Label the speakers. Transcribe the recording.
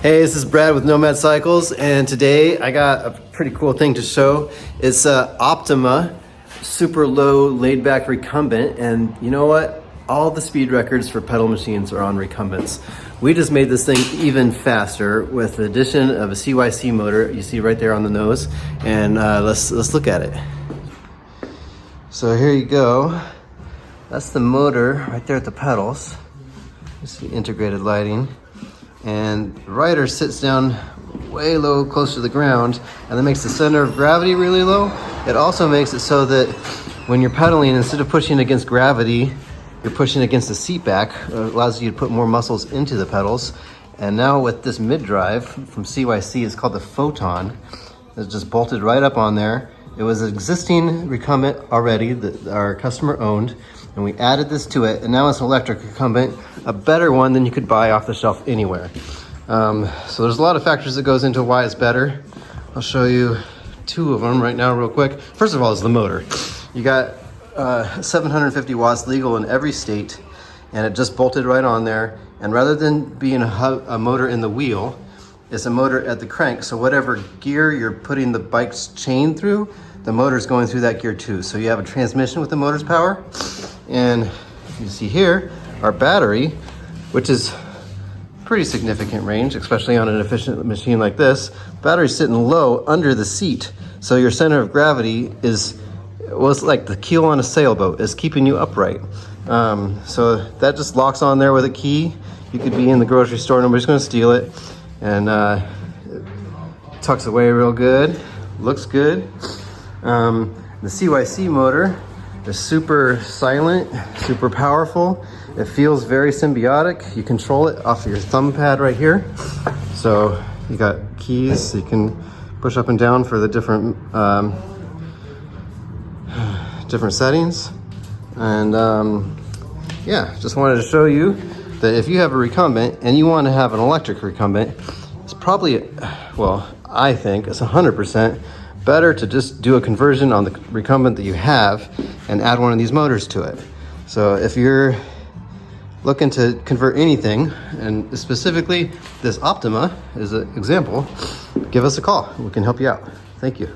Speaker 1: Hey, this is Brad with Nomad Cycles, and today I got a pretty cool thing to show. It's a Optima super low laid back recumbent, and you know what? All the speed records for pedal machines are on recumbents. We just made this thing even faster with the addition of a CYC motor you see right there on the nose, and let's look at it. So here you go. That's the motor right there at the pedals. You see integrated lighting. And the rider sits down way low, close to the ground, and that makes the center of gravity really low. It also makes it so that when you're pedaling, instead of pushing against gravity, you're pushing against the seat back. It allows you to put more muscles into the pedals. And now with this mid-drive from CYC, it's called the Photon. It's just bolted right up on there. It was an existing recumbent already that our customer owned, and we added this to it, and now it's an electric recumbent, a better one than you could buy off the shelf anywhere. So there's a lot of factors that goes into why it's better. I'll show you two of them right now real quick. First of all is the motor. You got 750 watts legal in every state, and it just bolted right on there. And rather than being a motor in the wheel, it's a motor at the crank. So whatever gear you're putting the bike's chain through, the motor's going through that gear too. So you have a transmission with the motor's power. And you see here, our battery, which is pretty significant range, especially on an efficient machine like this. Battery's sitting low under the seat. So your center of gravity is, well, it's like the keel on a sailboat. It's keeping you upright. So that just locks on there with a key. You could be in the grocery store, nobody's gonna steal it. And it tucks away real good, looks good. The CYC motor is super silent, super powerful. It feels very symbiotic. You control it off of your thumb pad right here. So you got keys, so you can push up and down for the different settings. And yeah, just wanted to show you that if you have a recumbent and you want to have an electric recumbent, it's probably, well, I think it's 100% better to just do a conversion on the recumbent that you have and add one of these motors to it. So if you're looking to convert anything, and specifically this Optima is an example, give us a call. We can help you out. Thank you.